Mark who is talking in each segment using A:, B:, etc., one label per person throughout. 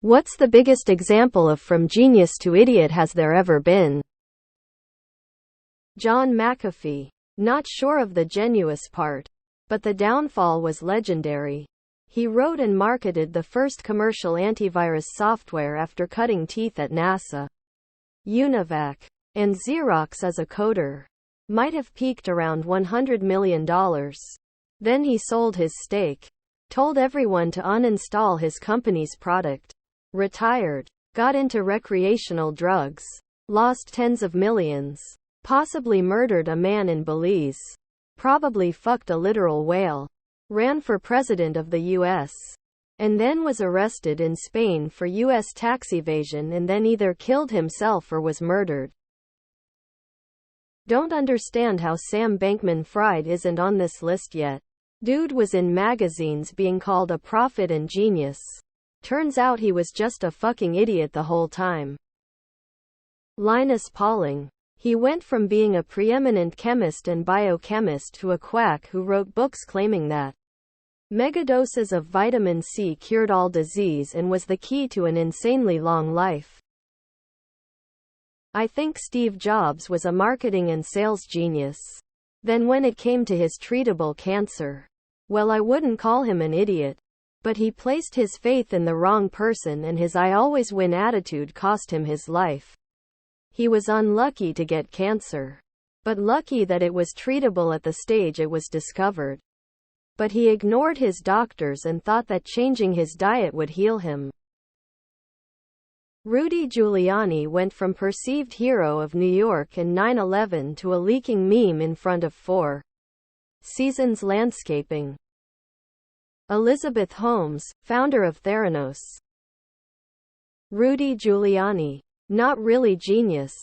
A: What's the biggest example of from genius to idiot has there ever been? John McAfee. Not sure of the genius part, but the downfall was legendary. He wrote and marketed the first commercial antivirus software after cutting teeth at NASA. UNIVAC and Xerox as a coder. Might have peaked around $100 million. Then he sold his stake. Told everyone to uninstall his company's product. Retired. Got into recreational drugs. Lost tens of millions. Possibly murdered a man in Belize. Probably fucked a literal whale. Ran for president of the US. And then was arrested in Spain for US tax evasion and then either killed himself or was murdered. Don't understand how Sam Bankman-Fried isn't on this list yet. Dude was in magazines being called a prophet and genius. Turns out he was just a fucking idiot the whole time. Linus Pauling. He went from being a preeminent chemist and biochemist to a quack who wrote books claiming that megadoses of vitamin C cured all disease and was the key to an insanely long life. I think Steve Jobs was a marketing and sales genius. Then when it came to his treatable cancer, well, I wouldn't call him an idiot. But he placed his faith in the wrong person and his I always win attitude cost him his life. He was unlucky to get cancer, but lucky that it was treatable at the stage it was discovered. But he ignored his doctors and thought that changing his diet would heal him. Rudy Giuliani went from perceived hero of New York and 9/11 to a leaking meme in front of Four Seasons Landscaping. Elizabeth Holmes, founder of Theranos. Rudy Giuliani. Not really genius,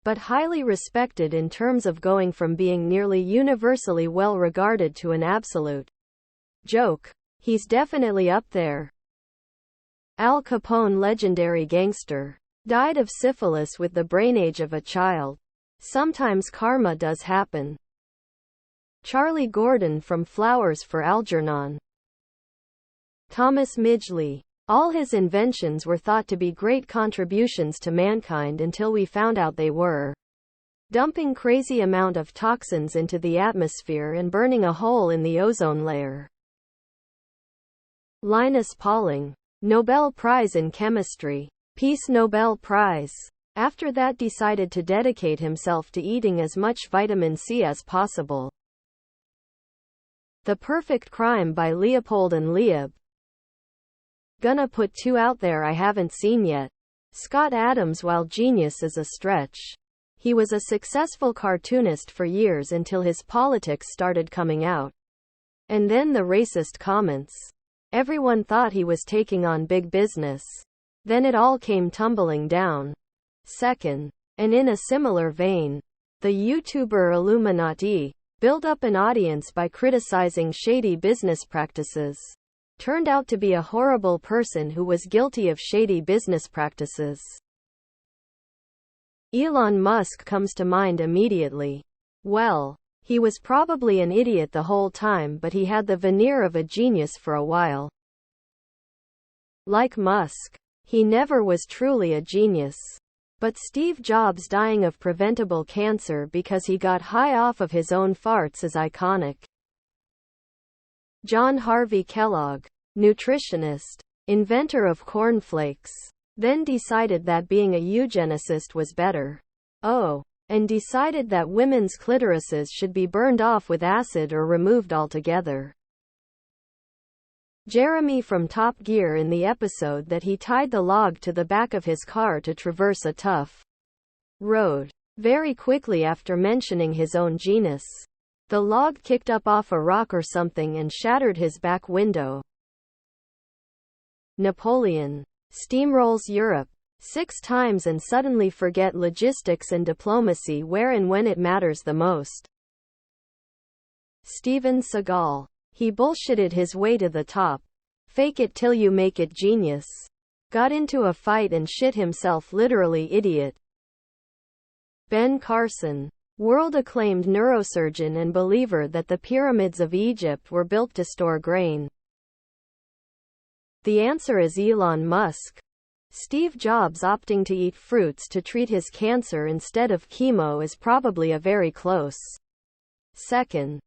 A: but highly respected in terms of going from being nearly universally well regarded to an absolute joke. He's definitely up there. Al Capone, legendary gangster. Died of syphilis with the brain age of a child. Sometimes karma does happen. Charlie Gordon from Flowers for Algernon. Thomas Midgley. All his inventions were thought to be great contributions to mankind until we found out they were dumping crazy amount of toxins into the atmosphere and burning a hole in the ozone layer. Linus Pauling. Nobel Prize in Chemistry. Peace Nobel Prize. After that decided to dedicate himself to eating as much vitamin C as possible. The Perfect Crime by Leopold and Leib. Gonna put two out there I haven't seen yet. Scott Adams. While genius is a stretch, he was a successful cartoonist for years until his politics started coming out. And then the racist comments. Everyone thought he was taking on big business. Then it all came tumbling down. Second, and in a similar vein, the YouTuber Illuminati built up an audience by criticizing shady business practices. Turned out to be a horrible person who was guilty of shady business practices. Elon Musk comes to mind immediately. Well, he was probably an idiot the whole time, but he had the veneer of a genius for a while. Like Musk, he never was truly a genius. But Steve Jobs dying of preventable cancer because he got high off of his own farts is iconic. John Harvey Kellogg. Nutritionist. Inventor of cornflakes. Then decided that being a eugenicist was better. Oh. And decided that women's clitorises should be burned off with acid or removed altogether. Jeremy from Top Gear in the episode that he tied the log to the back of his car to traverse a tough road. Very quickly after mentioning his own genus, the log kicked up off a rock or something and shattered his back window. Napoleon. Steamrolls Europe 6 times and suddenly forget logistics and diplomacy where and when it matters the most. Steven Seagal. He bullshitted his way to the top. Fake it till you make it genius. Got into a fight and shit himself literally idiot. Ben Carson. World-acclaimed neurosurgeon and believer that the pyramids of Egypt were built to store grain. The answer is Elon Musk. Steve Jobs opting to eat fruits to treat his cancer instead of chemo is probably a very close second.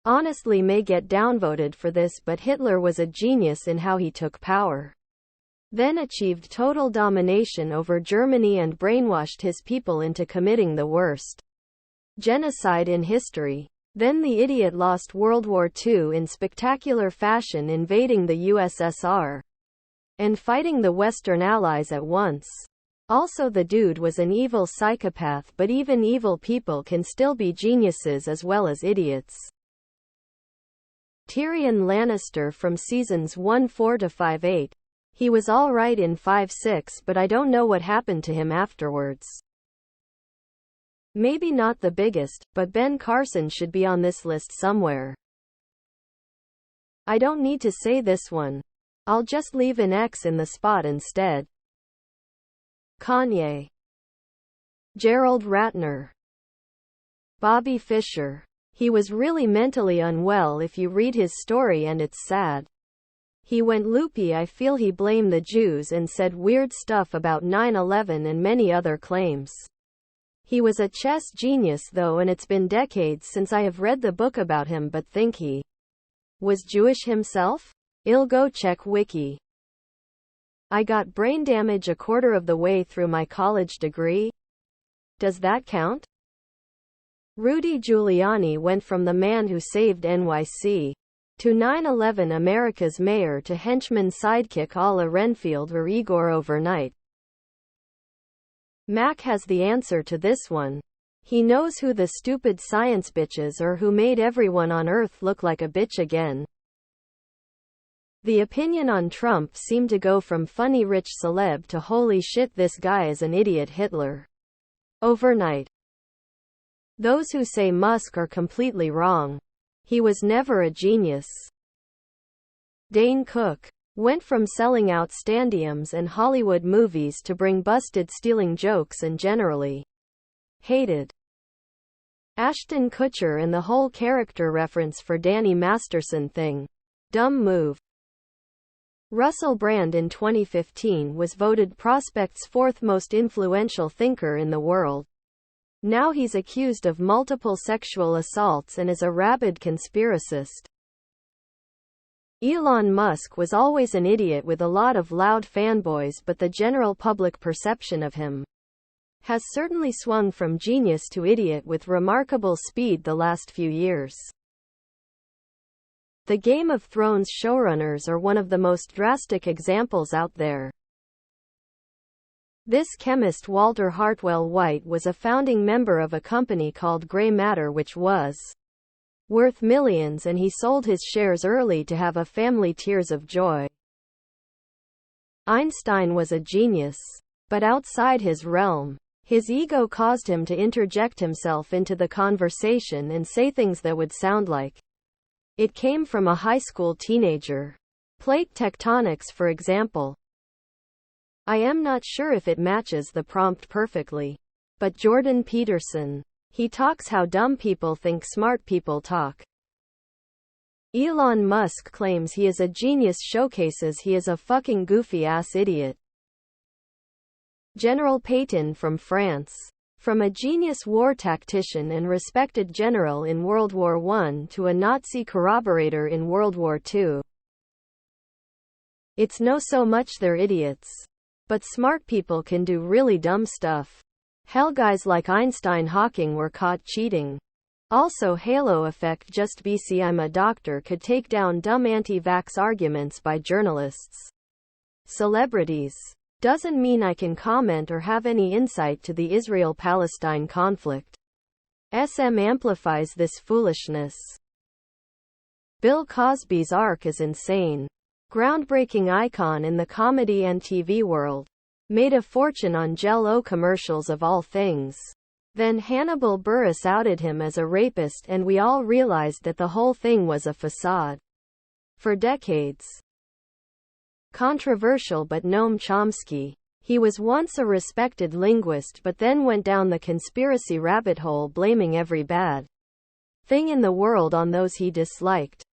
A: Honestly may get downvoted for this, but Hitler was a genius in how he took power. Then achieved total domination over Germany and brainwashed his people into committing the worst genocide in history. Then the idiot lost World War II in spectacular fashion, invading the USSR and fighting the Western Allies at once. Also, the dude was an evil psychopath, but even evil people can still be geniuses as well as idiots. Tyrion Lannister from seasons 1-4 to 5-8. He was alright in 5-6, but I don't know what happened to him afterwards. Maybe not the biggest, but Ben Carson should be on this list somewhere. I don't need to say this one. I'll just leave an X in the spot instead. Kanye. Gerald Ratner. Bobby Fischer. He was really mentally unwell if you read his story, and it's sad. He went loopy. I feel he blamed the Jews and said weird stuff about 9/11 and many other claims. He was a chess genius though, and it's been decades since I have read the book about him, but think he was Jewish himself? I'll go check wiki. I got brain damage a quarter of the way through my college degree. Does that count? Rudy Giuliani went from the man who saved NYC to 9/11 America's mayor to henchman sidekick a la Renfield or Igor overnight. Mac has the answer to this one. He knows who the stupid science bitches are who made everyone on Earth look like a bitch again. The opinion on Trump seemed to go from funny rich celeb to holy shit, this guy is an idiot Hitler overnight. Those who say Musk are completely wrong. He was never a genius. Dane Cook went from selling out stadiums and Hollywood movies to bring busted stealing jokes and generally hated. Ashton Kutcher and the whole character reference for Danny Masterson thing. Dumb move. Russell Brand in 2015 was voted Prospect's fourth most influential thinker in the world. Now he's accused of multiple sexual assaults and is a rabid conspiracist. Elon Musk was always an idiot with a lot of loud fanboys, but the general public perception of him has certainly swung from genius to idiot with remarkable speed the last few years. The Game of Thrones showrunners are one of the most drastic examples out there. This chemist Walter Hartwell White was a founding member of a company called Grey Matter, which was worth millions, and he sold his shares early to have a family tears of joy. Einstein was a genius, but outside his realm. His ego caused him to interject himself into the conversation and say things that would sound like it came from a high school teenager. Plate tectonics, for example. I am not sure if it matches the prompt perfectly. But Jordan Peterson. He talks how dumb people think smart people talk. Elon Musk claims he is a genius, showcases he is a fucking goofy-ass idiot. General Pétain from France. From a genius war tactician and respected general in World War I to a Nazi corroborator in World War II. It's no so much they're idiots. But smart people can do really dumb stuff. Hell, guys like Einstein Hawking were caught cheating. Also, halo effect, just BC I'm a doctor could take down dumb anti-vax arguments by journalists. Celebrities. Doesn't mean I can comment or have any insight to the Israel-Palestine conflict. SM amplifies this foolishness. Bill Cosby's arc is insane. Groundbreaking icon in the comedy and TV world. Made a fortune on Jell-O commercials of all things. Then Hannibal Buress outed him as a rapist and we all realized that the whole thing was a facade. For decades. Controversial but Noam Chomsky. He was once a respected linguist but then went down the conspiracy rabbit hole, blaming every bad thing in the world on those he disliked.